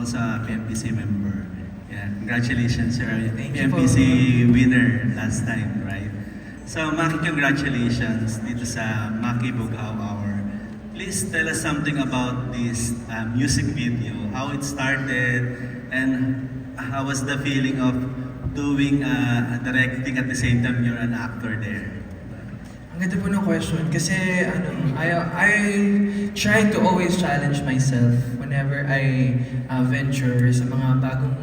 also a PMPC member. Yeah, congratulations, you're a Thank you PMPC po. winner last time, right? So, Maki, congratulations dito sa Maki Bughaw Hour. Please tell us something about this music video, how it started, and how was the feeling of doing directing at the same time you're an actor there? Ang ganda po ng question kasi I try to always challenge myself whenever I venture sa mga bagong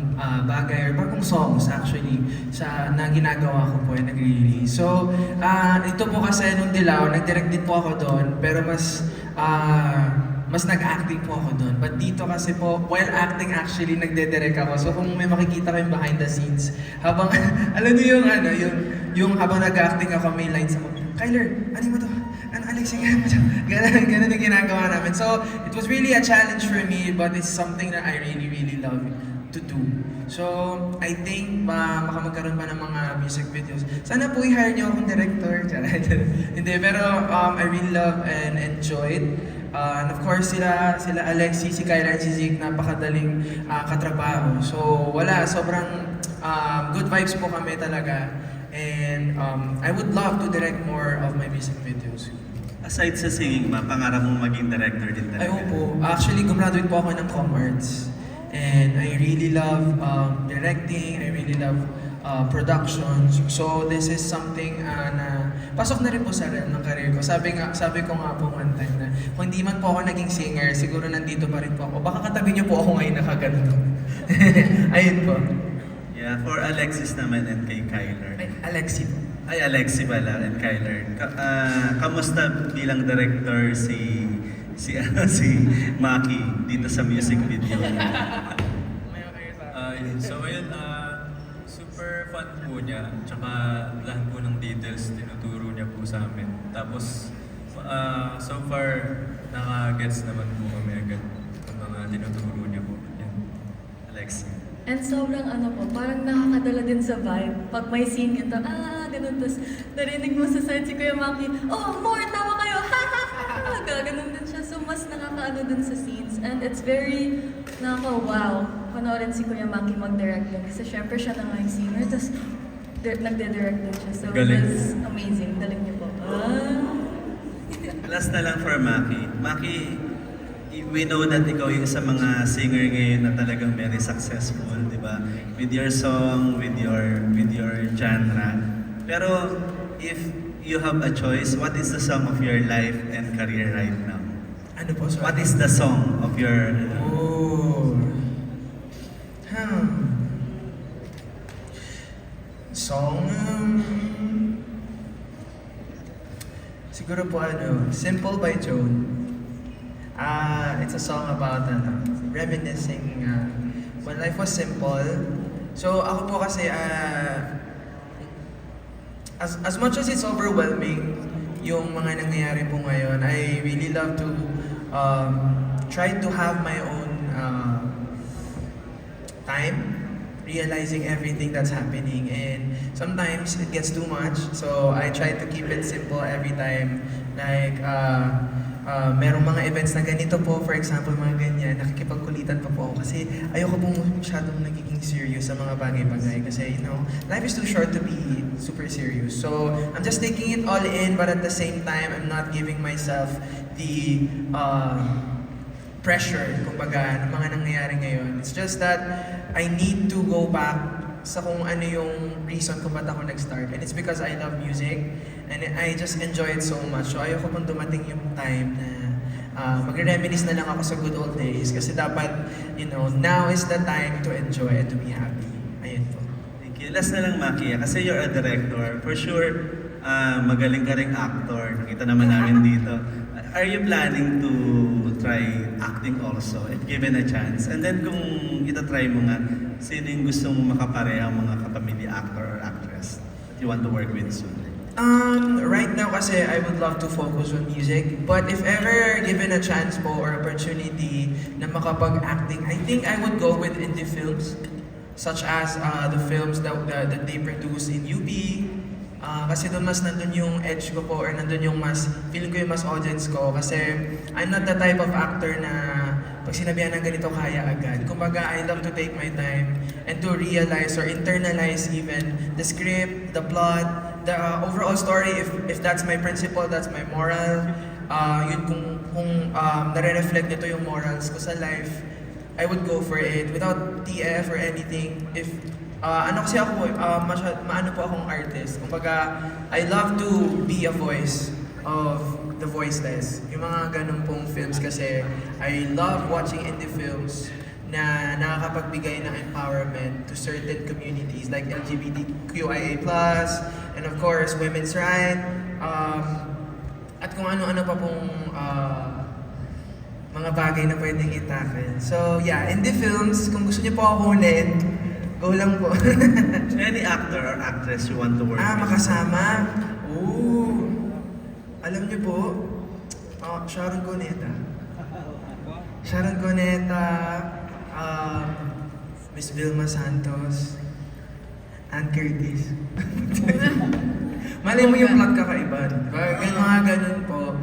bagay or bagong songs actually na ginagawa ko po ay nag-release. So, ito po kasi nung Dilaw, nag-direct din po ako doon pero mas nag-acting po ako doon. But dito kasi po, while acting actually, nagde-direct ako. So kung may makikita kayong behind the scenes, habang, alam niyo yung habang nag-acting ako, may lines ako, Kyler, ano mo to? Ano, Alex, ano mo to? Ganun yung ginagawa namin. So, it was really a challenge for me, but it's something that I really, really love to do. So, I think baka magkaroon pa ng mga music videos. Sana po i-hire niyo akong director. Hindi, pero I really love and enjoyed. And of course, sila Alexi, si Kyla, and si Zeke, napakadaling katrabaho. So, sobrang good vibes po kami talaga. And I would love to direct more of my music videos. Aside sa singing ba, pangarap mong maging director din talaga? Ay, opo. Actually, gumraduate po ako ng ComArts. And I really love directing, I really love productions. So this is something na pasok na rin po sa realm ng career ko. Sabi ko nga po one time na kung hindi man po ako naging singer, siguro nandito pa rin po ako. Baka katabi niyo po ako ngayon nakaganto. Ayun po. Yeah, for Alexis naman and kay Kyler. Ay, Alexi po. Ay, Alexi pala and Kyler. Kamusta bilang director si Maki dito sa music video niya? So ayun, super fun po niya. Tsaka lahat po ng details tinuturo niya po sa amin. Tapos so far, naka-gets naman po kami agad ng mga tinuturo niya po. Yan. Alexi. And sobrang parang nakakadala din sa vibe. Pag may scene ito, ganun. Tapos narinig mo sa side si Kuya Maki, oh, more, tawa kayo, ha ha ha. Gaganon din siya. So mas nakakaano din sa scenes. And it's very nakaka-wow. Panoorin si Kuya Maki mag-direct din. Kasi syempre siya na nga yung singer. Tapos nagde-direct din siya. So Galing. it was amazing. Galing niyo po. Last na lang for Maki. Maki, we know that ikaw yung sa mga singer ngayon na talagang very successful, di ba? With your song, with your genre. Pero if you have a choice, what is the song of your life and career right now? Ano po? Sorry. What is the song of your... Oh. Song? Siguro po Simple by Joan. It's a song about reminiscing when life was simple. So ako po kasi as much as it's overwhelming yung mga nangyayari po ngayon, I really love to try to have my own time realizing everything that's happening, and sometimes it gets too much, so I try to keep it simple every time. Like merong mga events na ganito po, for example, mga ganyan, nakikipagkulitan pa po ako kasi ayoko pong masyadong nagiging serious sa mga bagay-bagay kasi, life is too short to be super serious. So, I'm just taking it all in, but at the same time, I'm not giving myself the pressure, kumbaga, ng mga nangyayari ngayon. It's just that I need to go back sa kung ano yung reason kung ba't ako nag-start. And it's because I love music and I just enjoy it so much. So ayoko pong dumating yung time na magre-reminisce na lang ako sa good old days kasi dapat, now is the time to enjoy and to be happy. Ayun po. Thank you. Last na lang, Maki, kasi you're a director. For sure, magaling ka ring actor. Nakita naman namin dito. Are you planning to try acting also if given a chance? And then kung ita-try mo nga, sino yung gusto mong makaparehang mga kapamilya actor or actress that you want to work with soon? Right now kasi I would love to focus on music, but if ever given a chance po or opportunity na makapag-acting, I think I would go with indie films such as the films that they produce in UP. Kasi doon mas nandun yung edge ko po or nandun yung feeling ko yung mas audience ko kasi I'm not the type of actor na pag sinabihan ng ganito, kaya agad. Kumbaga, I love to take my time and to realize or internalize even the script, the plot, the overall story, if that's my principle, that's my moral, yun kung nare-reflect nito yung morals ko sa life, I would go for it without TF or anything. If ano kasi ako, maano po akong artist. Kumbaga, I love to be a voice of the voiceless. Yung mga ganun pong films kasi, I love watching indie films na nakakapagbigay ng empowerment to certain communities like LGBTQIA+, and of course, women's rights, at kung ano-ano pa pong mga bagay na pwedeng i-tackle. So yeah, indie films, kung gusto niyo po ako ulit, go lang po. Any actor or actress you want to work with? Makasama? Ooh. Alam niyo po, Sharon Cuneta. Sharon Cuneta, Miss Vilma Santos, Ann Curtis. Malay mo yung plot kakaiba. Diba? Mga ganun po.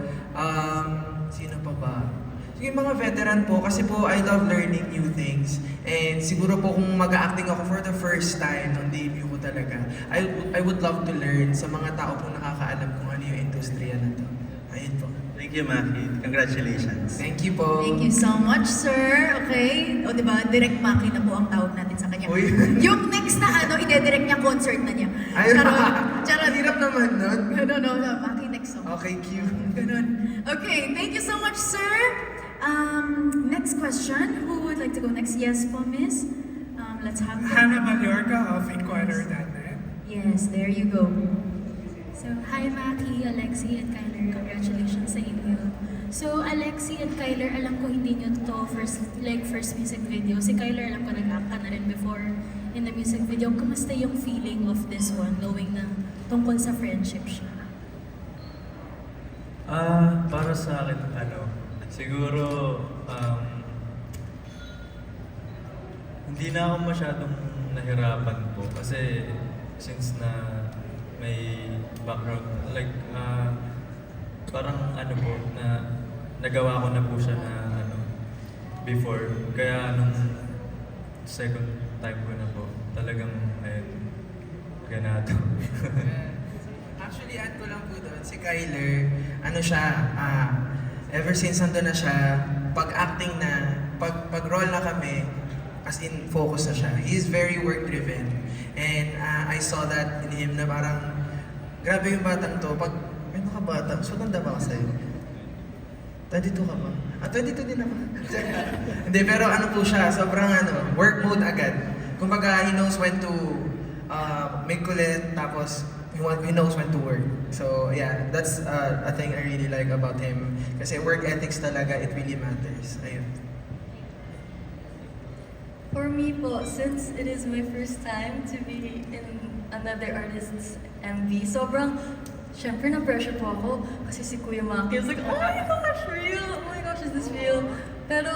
Sino pa ba? Sige, mga veteran po, kasi po I love learning new things. And siguro po kung mag-acting ako for the first time, nung debut ko talaga, I would love to learn sa mga tao pong nakakaalam kung ano yung industriya na to. Ayun po. Thank you, Maki. Congratulations. Thank you po. Thank you so much, sir. Okay? O, di ba? Direct Maki na po ang tawag natin sa kanya. Uy. Yung next na ide-direct niya, concert na niya. Ay, Charot. hirap naman nun. No, Maki next song. Okay, cute. Ganun. Okay, thank you so much, sir. Next question. Who would like to go next? Yes po, miss. Let's have Hannah Mallorca of Inquirer.net. Yes, there you go. So, hi Maki, Alexi, and Kyler. Congratulations sa inyo. So, Alexi and Kyler, alam ko hindi nyo to first music video. Si Kyler, alam ko nag-act ka na rin before in the music video. Kumusta yung feeling of this one, knowing na tungkol sa friendship siya? Para sa akin, siguro, hindi na ako masyadong nahirapan po kasi since na may background, parang po, na nagawa ko na po siya na before. Kaya nung second time ko na po, talagang ganado. Actually, add ko lang po doon, si Kyler, ever since nandun na siya, pag-acting na, pag-role na kami, as in, focus na siya. He is very work-driven. And I saw that in him na parang, grabe yung batang to. Pag, ano ka bata? So, tanda ba ka sa'yo? 22 ka ba? 22 din ako. Hindi, pero po siya, sobrang work mode agad. Kumbaga, he knows when to make kulit, tapos he knows when to work. So, yeah, that's a thing I really like about him. Kasi work ethics talaga, it really matters. Ayun. For me po, since it is my first time to be in another artist's MV, syempre na-pressure po ako kasi si Kuya Maki was like, oh my gosh, real! Oh my gosh, is this real? Pero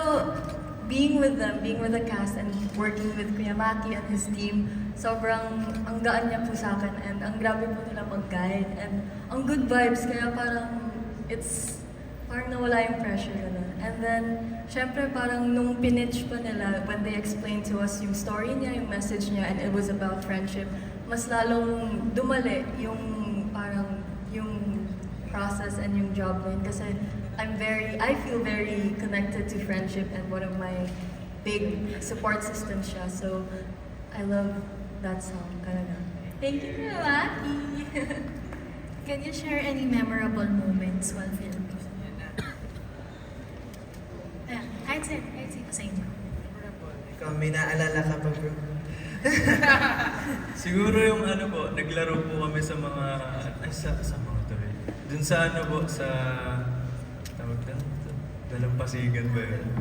being with them, being with the cast and working with Kuya Maki and his team, ang gaan niya po sa akin and ang grabe po nila mag-guide and ang good vibes, kaya parang nawala yung pressure na. And then, syempre parang nung pinitch pa nila, when they explained to us yung story niya, yung message niya, and it was about friendship, mas lalong dumali yung process and yung job na yun. Kasi I feel very connected to friendship and one of my big support systems siya. So, I love that song talaga. Thank you, Maki! Can you share any memorable moments while filming? Kahit sa inyo. Ikaw, may naalala ka pa, bro? Siguro yung naglaro po kami sa mga, sa mga tuloy. Dun sa sa, tawag na, Dalampasigan ba yun?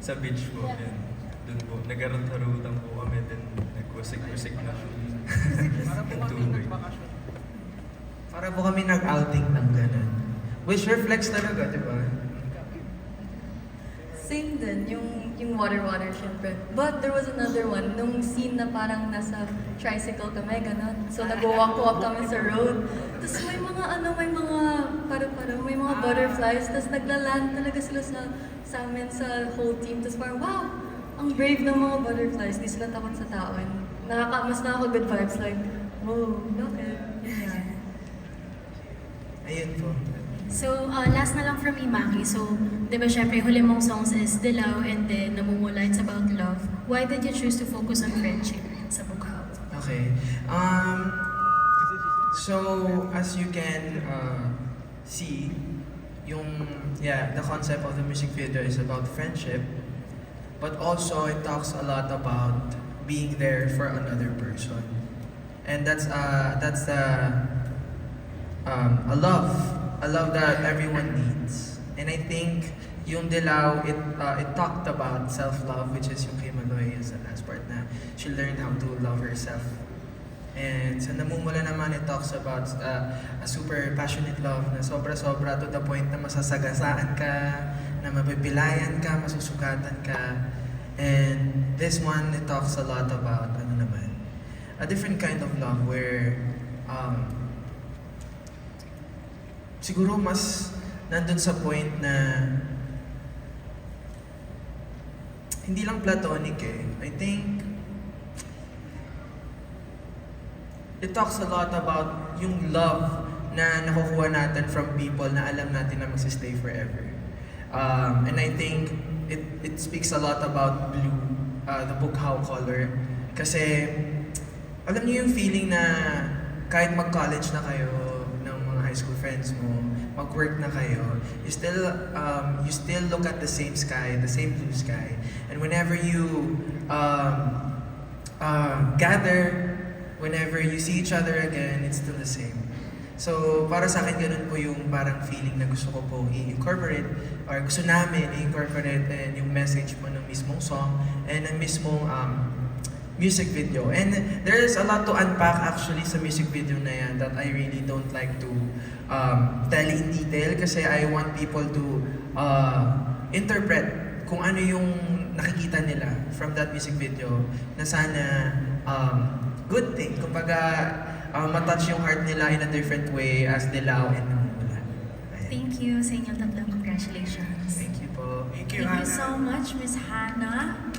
Sa beach po, yan. Dun po, nag-arut-harutan po kami, din nagkusik-kusik na ng tubig. Para po kami nag-outing ng gano'n. Which reflects talaga, di ba? Same din, yung water, syempre. But there was another one, nung scene na parang nasa tricycle kami, gano'n. So nag-walk kami sa road. Tapos may mga may mga butterflies. Tapos naglaland talaga sila sa amin, sa whole team. Tapos parang, wow, ang brave ng mga butterflies. Di sila takot sa tao. Mas nakaka-good vibes, like, whoa, bakit? Yeah. Ayun po. So, last na lang from me, Maki. So, di ba syempre, huli mong songs is Dilaw and then Namumula, it's about love. Why did you choose to focus on friendship sa Bughaw? Okay. So, as you can see, the concept of the music video is about friendship, but also it talks a lot about being there for another person, and that's a love that everyone needs. And I think yung Dilaw, it talked about self-love, which is yung kay Maloy as part na she learned how to love herself. And sa Namumula naman, it talks about a super passionate love na sobra-sobra to the point na masasagasaan ka, na mapipilayan ka, masusugatan ka. And this one, it talks a lot about a different kind of love where siguro mas nandun sa point na hindi lang platonic eh. I think it talks a lot about yung love na nakukuha natin from people na alam natin na magsistay forever. And I think it speaks a lot about blue, the Bughaw color. Kasi alam niyo yung feeling na kahit mag-college na kayo ng mga high school friends mo, mag-work na kayo, you still look at the same sky, the same blue sky. And whenever you gather, whenever you see each other again, it's still the same. So, para sa akin, ganun po yung parang feeling na gusto ko po i-incorporate or gusto namin i-incorporate and yung message po ng mismong song and ng mismong music video. And there's a lot to unpack actually sa music video na yan that I really don't like to tell in detail kasi I want people to interpret kung ano yung nakikita nila from that music video na sana good thing. Kumbaga, matouch yung heart nila in a different way as Dilaw and Namumula. Ayan. Thank you sa inyong tatlong. Congratulations. Thank you po. Thank you, Thank you Hannah. so much, Miss Hannah.